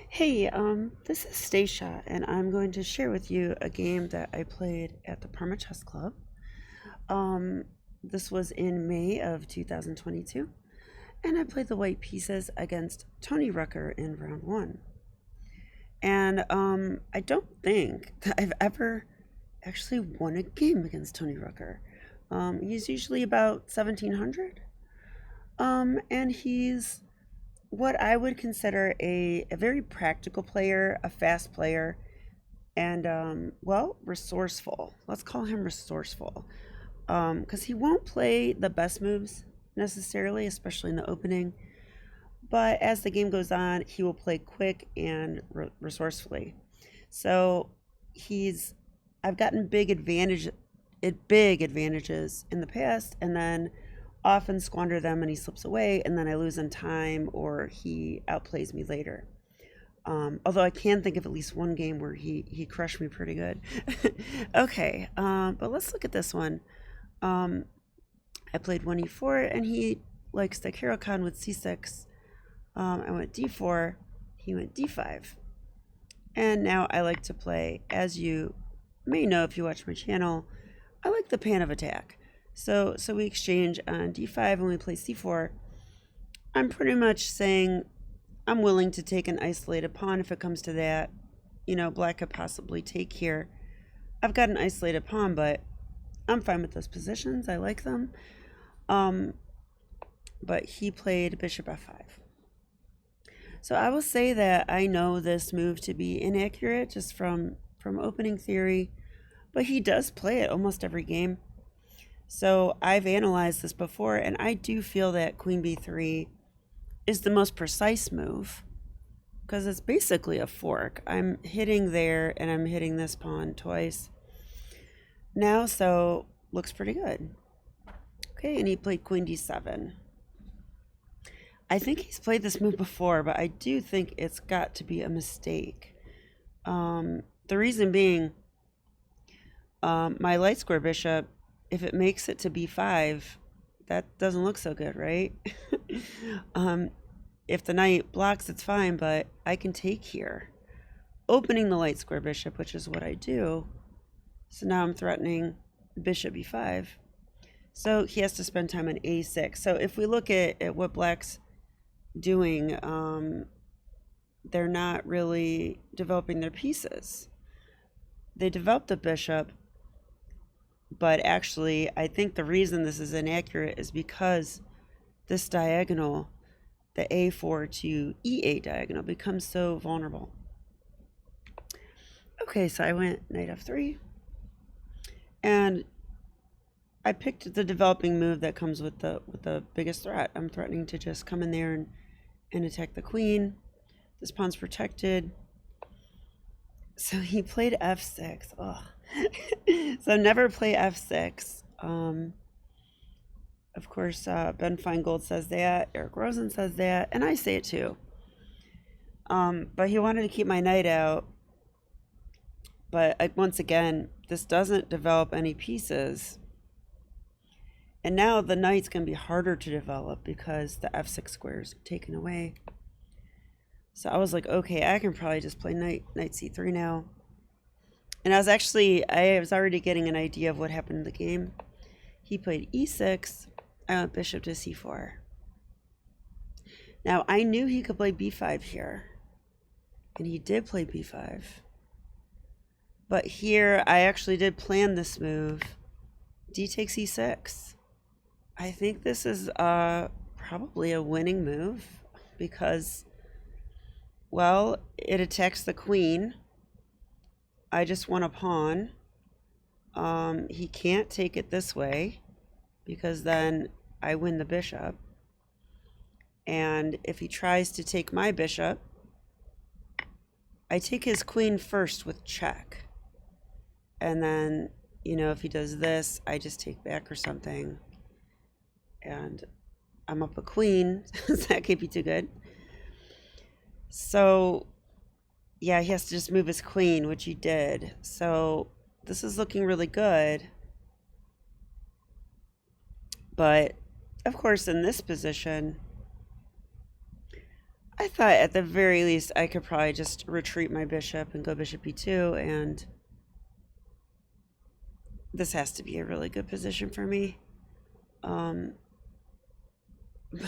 Hey, this is Stacia, and I'm going to share with you a game that I played at the Parma Chess Club. Um, this was in May of 2022, and I played the white pieces against Tony Rucker in round one. And I don't think that I've ever actually won a game against Tony Rucker. He's usually about 1700, and he's what I would consider a very practical player, a fast player, and well, resourceful. Let's call him resourceful, because he won't play the best moves necessarily, especially in the opening. But as the game goes on, he will play quick and resourcefully. So he's I've gotten big advantages in the past, and then often squander them and he slips away, and then I lose in time or he outplays me later. Although I can think of at least one game where he crushed me pretty good. Okay, but let's look at this one. Um, I played 1e4 and he likes the Caro-Kann with c6. I went d4, he went d5. And now I like to play, as you may know if you watch my channel, I like the Panov attack. So we exchange on d5 and we play c4. I'm pretty much saying I'm willing to take an isolated pawn if it comes to that. You know, black could possibly take here. I've got an isolated pawn, but I'm fine with those positions. I like them. But he played bishop f5. So I will say that I know this move to be inaccurate just from opening theory, but he does play it almost every game. So I've analyzed this before, and I do feel that queen b3 is the most precise move because it's basically a fork. I'm hitting there and I'm hitting this pawn twice. Now, so looks pretty good. Okay, and he played queen d7. I think he's played this move before, but I do think it's got to be a mistake. The reason being, my light square bishop, if it makes it to b5, that doesn't look so good, right? If the knight blocks, it's fine, but I can take here, opening the light square bishop, which is what I do. So now I'm threatening bishop b5. So he has to spend time on a6. So if we look at what black's doing, they're not really developing their pieces. They developed the bishop, but actually I think the reason this is inaccurate is because this diagonal, the a4 to e8 diagonal, becomes so vulnerable. Okay, so I went knight f3, and I picked the developing move that comes with the biggest threat. I'm threatening to just come in there and attack the queen. This pawn's protected. So he played f6. Oh. So never play f6. Of course, Ben Feingold says that. Eric Rosen says that. And I say it too. But he wanted to keep my knight out. But once again, this doesn't develop any pieces. And now the knight's going to be harder to develop because the f6 square is taken away. So I was like, okay, I can probably just play knight c3 now. And I was already getting an idea of what happened in the game. He played e6. I went bishop to c4. Now I knew he could play b5 here, and he did play b5. But here I actually did plan this move. D takes e6. I think this is probably a winning move because, well, it attacks the queen. I just won a pawn. He can't take it this way because then I win the bishop. And if he tries to take my bishop, I take his queen first with check. And then, you know, if he does this, I just take back or something. And I'm up a queen, so that can't be too good. So, yeah, he has to just move his queen, which he did. So this is looking really good. But, of course, in this position, I thought at the very least I could probably just retreat my bishop and go bishop e2, and this has to be a really good position for me.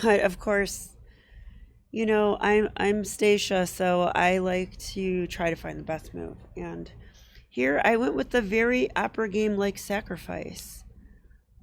But of course, you know, I'm Stacia, so I like to try to find the best move. And here I went with the very opera game like sacrifice.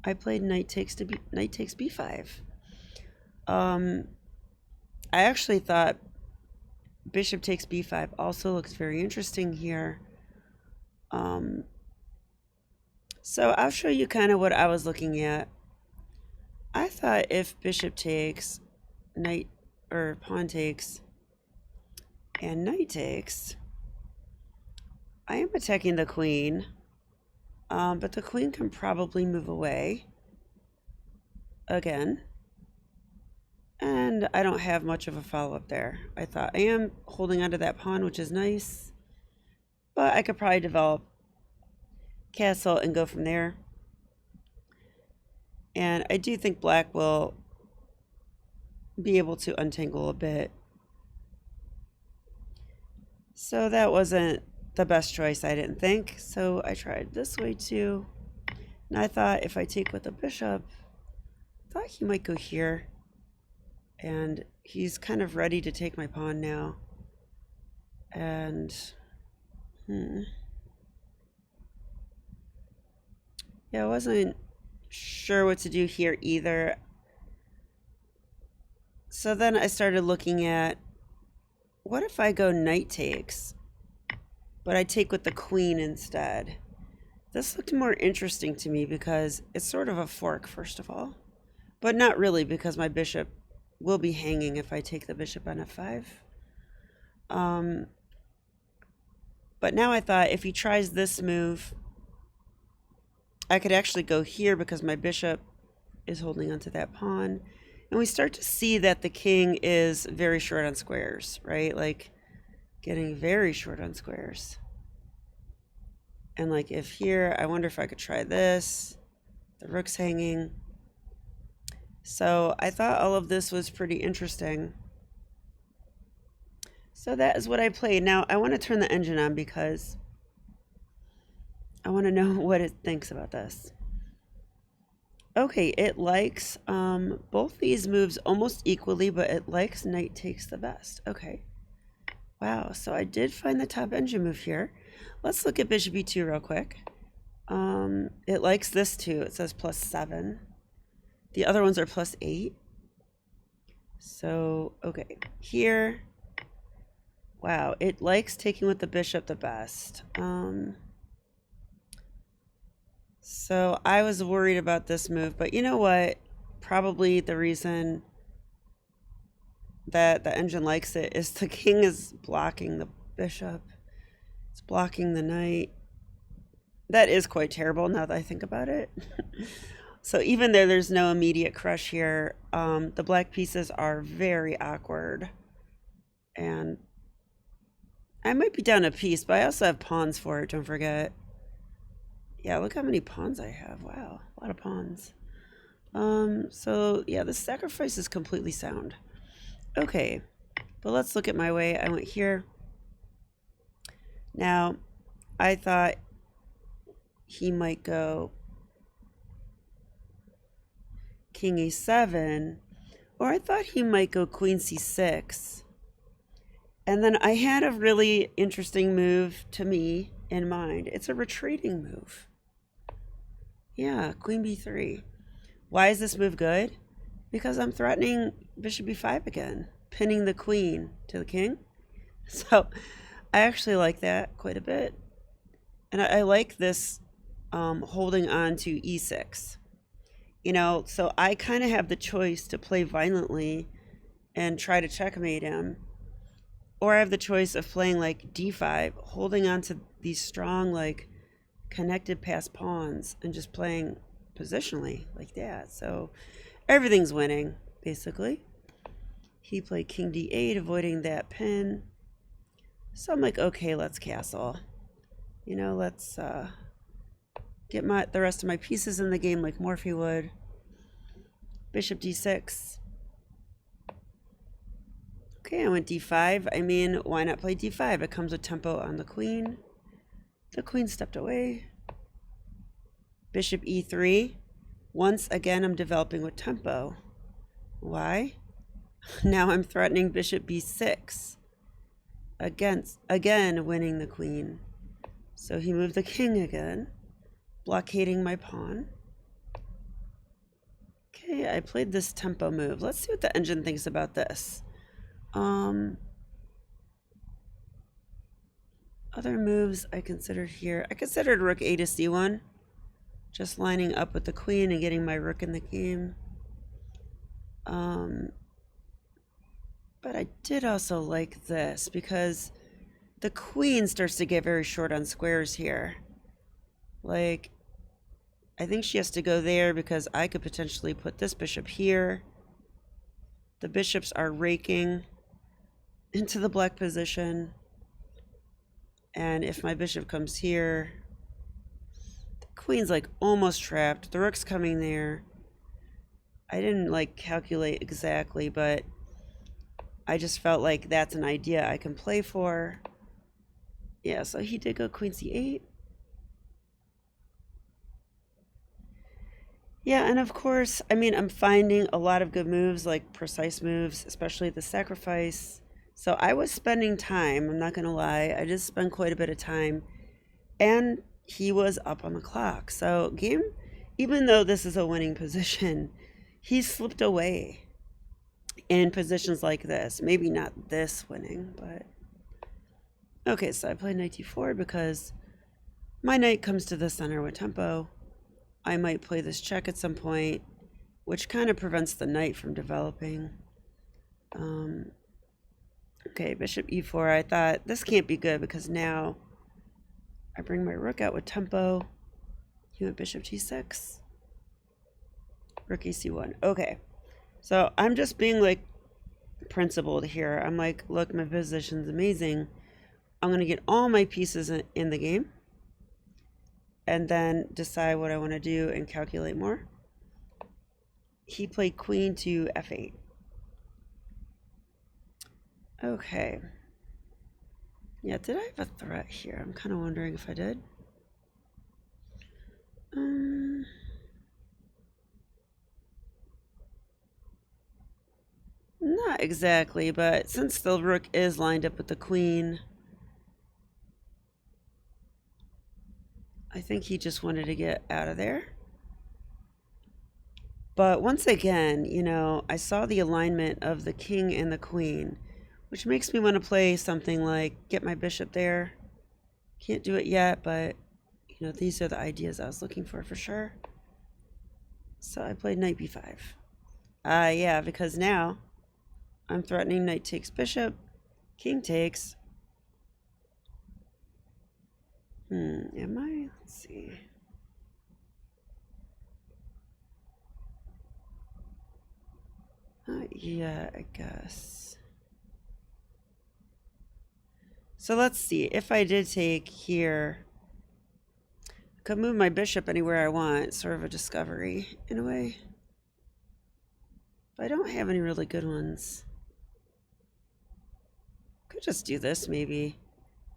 I played knight takes b5. I actually thought bishop takes b5 also looks very interesting here. So I'll show you kind of what I was looking at. I thought if bishop takes, knight or pawn takes, and knight takes, I am attacking the queen, but the queen can probably move away again. And I don't have much of a follow-up there. I thought I am holding onto that pawn, which is nice, but I could probably develop castle and go from there. And I do think black will be able to untangle a bit. So that wasn't the best choice, I didn't think. So I tried this way too. And I thought if I take with the bishop, I thought he might go here. And he's kind of ready to take my pawn now. And yeah, I wasn't sure what to do here either. So then I started looking at, what if I go knight takes, but I take with the queen instead? This looked more interesting to me because it's sort of a fork, first of all, but not really, because my bishop will be hanging if I take the bishop on f5. But now I thought if he tries this move, I could actually go here because my bishop is holding onto that pawn. And we start to see that the king is very short on squares, right? Like getting very short on squares. And like if here, I wonder if I could try this. The rook's hanging. So I thought all of this was pretty interesting. So that is what I played. Now I want to turn the engine on because I want to know what it thinks about this. Okay, it likes both these moves almost equally, but it likes knight takes the best. Okay. Wow, so I did find the top engine move here. Let's look at bishop e2 real quick. It likes this too. It says +7. The other ones are +8. So, okay, here, wow, it likes taking with the bishop the best. So I was worried about this move, but you know what? Probably the reason that the engine likes it is the king is blocking the bishop. It's blocking the knight. That is quite terrible now that I think about it. So even though there's no immediate crush here, the black pieces are very awkward. And I might be down a piece, but I also have pawns for it, don't forget. Yeah, look how many pawns I have. Wow, a lot of pawns. So yeah, the sacrifice is completely sound. Okay, but let's look at my way. I went here. Now, I thought he might go king e7, or I thought he might go queen c6. And then I had a really interesting move to me in mind. It's a retreating move. Yeah, queen b3. Why is this move good? Because I'm threatening bishop b5 again, pinning the queen to the king. So I actually like that quite a bit. And I like this holding on to e6. You know, so I kind of have the choice to play violently and try to checkmate him. Or I have the choice of playing like d5, holding on to these strong, like, connected past pawns and just playing positionally like that. So everything's winning, basically. He played king d8, avoiding that pin. So I'm like, okay, let's castle. You know, let's get the rest of my pieces in the game like Morphy would. Bishop d6. Okay, I went d5. I mean, why not play d5? It comes with tempo on the queen. The queen stepped away. Bishop e3. Once again, I'm developing with tempo. Why? Now I'm threatening bishop b6. Again, winning the queen. So he moved the king again, blockading my pawn. Okay, I played this tempo move. Let's see what the engine thinks about this. Other moves I considered here. I considered rook a to c1. Just lining up with the queen and getting my rook in the game. But I did also like this because the queen starts to get very short on squares here. Like, I think she has to go there because I could potentially put this bishop here. The bishops are raking into the black position. And if my bishop comes here, the queen's like almost trapped. The rook's coming there. I didn't like calculate exactly, but I just felt like that's an idea I can play for. Yeah, so he did go queen c8. Yeah, and of course, I mean, I'm finding a lot of good moves, like precise moves, especially the sacrifice. So I was spending time, I'm not going to lie. I just spent quite a bit of time. And he was up on the clock. So game, even though this is a winning position, he slipped away in positions like this. Maybe not this winning, but... Okay, so I played knight d4 because my knight comes to the center with tempo. I might play this check at some point, which kind of prevents the knight from developing. Okay, bishop e4. I thought this can't be good because now I bring my rook out with tempo. He went bishop g6. Rook ec1. Okay, so I'm just being like principled here. I'm like, look, my position's amazing. I'm going to get all my pieces in the game and then decide what I want to do and calculate more. He played queen to f8. Okay. Yeah, did I have a threat here? I'm kind of wondering if I did. Not exactly, but since the rook is lined up with the queen, I think he just wanted to get out of there. But once again, you know, I saw the alignment of the king and the queen, which makes me want to play something like get my bishop there. Can't do it yet, but, you know, these are the ideas I was looking for sure. So I played knight b5. Yeah, because now I'm threatening knight takes bishop, king takes. Am I? Let's see. Yeah, I guess. So let's see. If I did take here, I could move my bishop anywhere I want. Sort of a discovery in a way. But I don't have any really good ones. Could just do this maybe.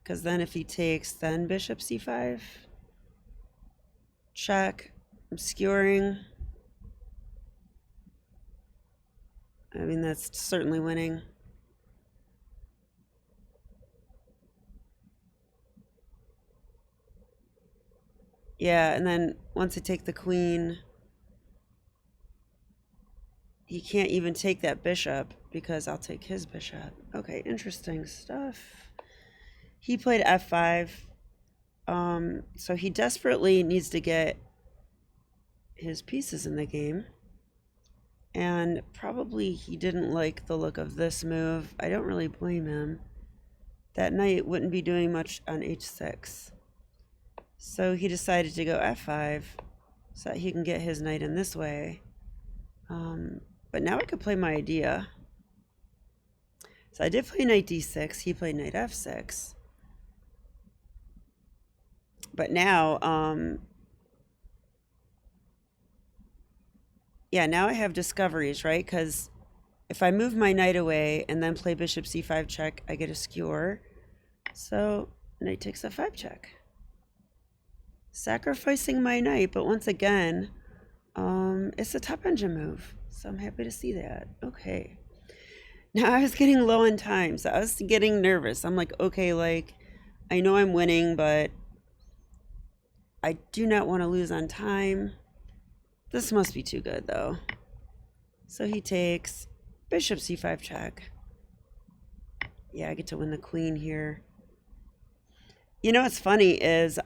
Because then if he takes, then bishop c5. Check. I'm skewering. I mean, that's certainly winning. Yeah, and then once I take the queen, he can't even take that bishop because I'll take his bishop. Okay, interesting stuff. He played f5. So he desperately needs to get his pieces in the game. And probably he didn't like the look of this move. I don't really blame him. That knight wouldn't be doing much on h6. So he decided to go f5 so that he can get his knight in this way. But now I could play my idea. So I did play knight d6. He played knight f6. But now, yeah, now I have discoveries, right? Because if I move my knight away and then play bishop c5 check, I get a skewer. So knight takes f5 check. Sacrificing my knight, but once again, it's a top engine move. So I'm happy to see that. Okay. Now I was getting low on time, so I was getting nervous. I'm like, okay, like, I know I'm winning, but I do not want to lose on time. This must be too good, though. So he takes bishop c5 check. Yeah, I get to win the queen here. You know what's funny is,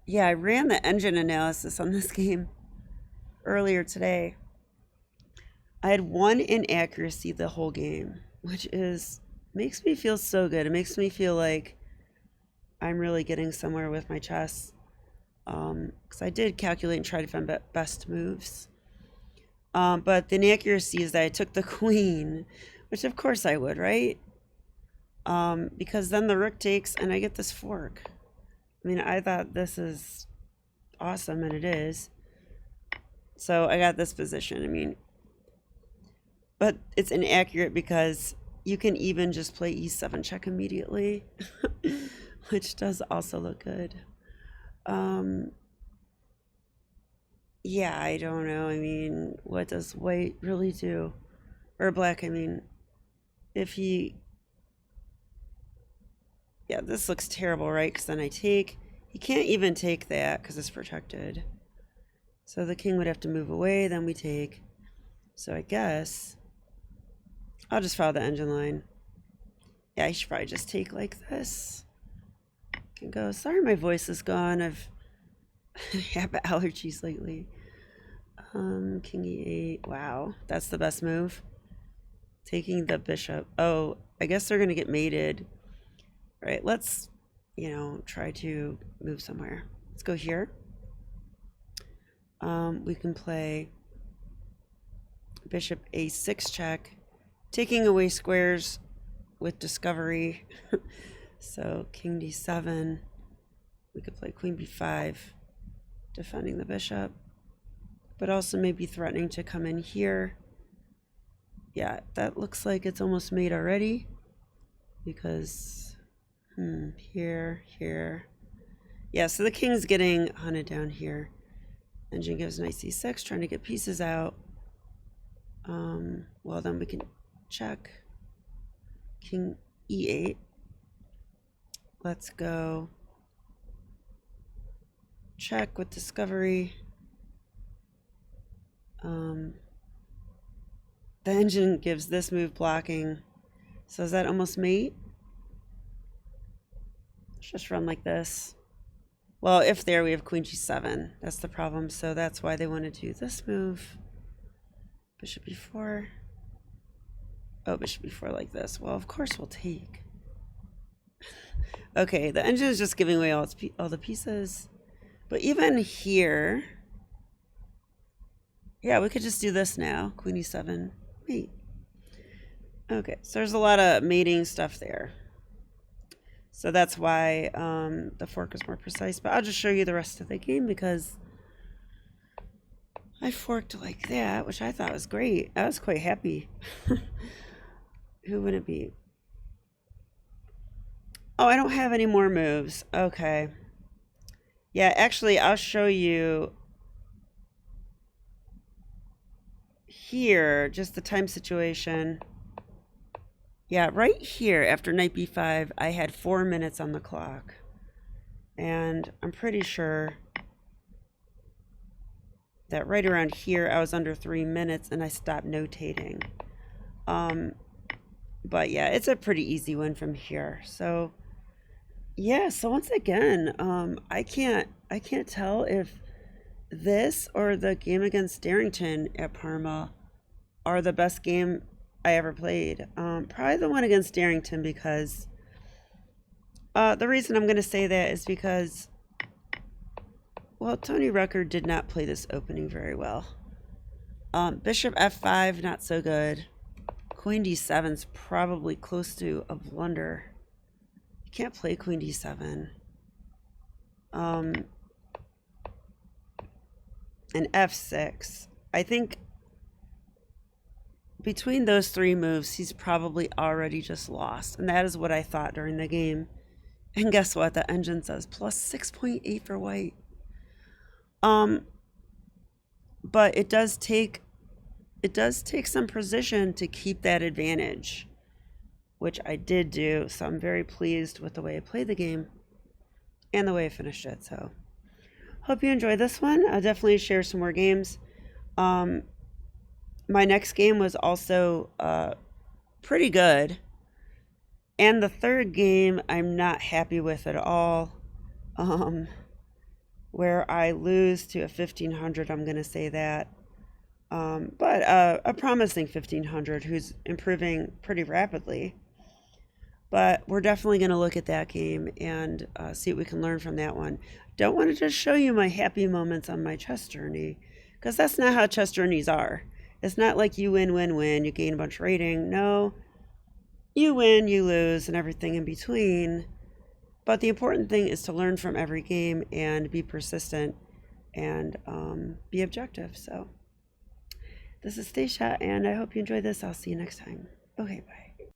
yeah, I ran the engine analysis on this game earlier today. I had one inaccuracy the whole game, which makes me feel so good. It makes me feel like I'm really getting somewhere with my chess. Because I did calculate and try to find best moves. But the inaccuracy is that I took the queen, which of course I would, right? Because then the rook takes and I get this fork. I mean, I thought this is awesome, and it is. So I got this position. I mean, but it's inaccurate because you can even just play e7 check immediately, which does also look good. Yeah, I don't know. I mean, what does white really do? Or black, I mean, if he... Yeah, this looks terrible, right? Because then I take... He can't even take that because it's protected. So the king would have to move away, then we take. So I guess I'll just follow the engine line. Yeah, I should probably just take like this. Can go. Sorry my voice is gone. I've had allergies lately. King e8. Wow, that's the best move. Taking the bishop. Oh, I guess they're going to get mated. All right, let's, try to move somewhere. Let's go here. We can play bishop a6 check, taking away squares with discovery. So king d7. We could play queen b5, defending the bishop, but also maybe threatening to come in here. Yeah, that looks like it's almost made already because here. Yeah, so the king's getting hunted down here. Engine gives knight c6, trying to get pieces out. Well, then we can check. King e8. Let's go check with discovery. The engine gives this move blocking. So is that almost mate? Let's just run like this. Well, if there we have queen g7. That's the problem. So that's why they want to do this move. Bishop e4. Oh, bishop e4 like this. Well, of course we'll take. Okay, the engine is just giving away all the pieces. But even here, yeah, we could just do this now. Queen e7, mate. Okay, so there's a lot of mating stuff there. So that's why the fork is more precise. But I'll just show you the rest of the game because I forked like that, which I thought was great. I was quite happy. Who would it be? Oh, I don't have any more moves. Okay. Yeah, actually, I'll show you here, just the time situation. Yeah, right here after knight b5, I had 4 minutes on the clock. And I'm pretty sure that right around here, I was under 3 minutes and I stopped notating. But yeah, it's a pretty easy win from here. So yeah, so once again, I can't tell if this or the game against Darrington at Parma are the best game I ever played. Probably the one against Darrington because the reason I'm going to say that is because, well, Tony Rucker did not play this opening very well. Bishop f5, not so good. Queen d7 is probably close to a blunder. You can't play queen d7. And f6. I think between those three moves, he's probably already just lost. And that is what I thought during the game. And guess what? The engine says plus 6.8 for white. But it does take some precision to keep that advantage, which I did do. So I'm very pleased with the way I played the game and the way I finished it. So hope you enjoyed this one. I'll definitely share some more games. My next game was also pretty good. And the third game I'm not happy with at all. Where I lose to a 1500, I'm going to say that. But a promising 1500 who's improving pretty rapidly. But we're definitely going to look at that game and see what we can learn from that one. Don't want to just show you my happy moments on my chess journey, because that's not how chess journeys are. It's not like you win, win, win, you gain a bunch of rating. No, you win, you lose, and everything in between. But the important thing is to learn from every game and be persistent and be objective. So this is Stacia, and I hope you enjoyed this. I'll see you next time. Okay, bye.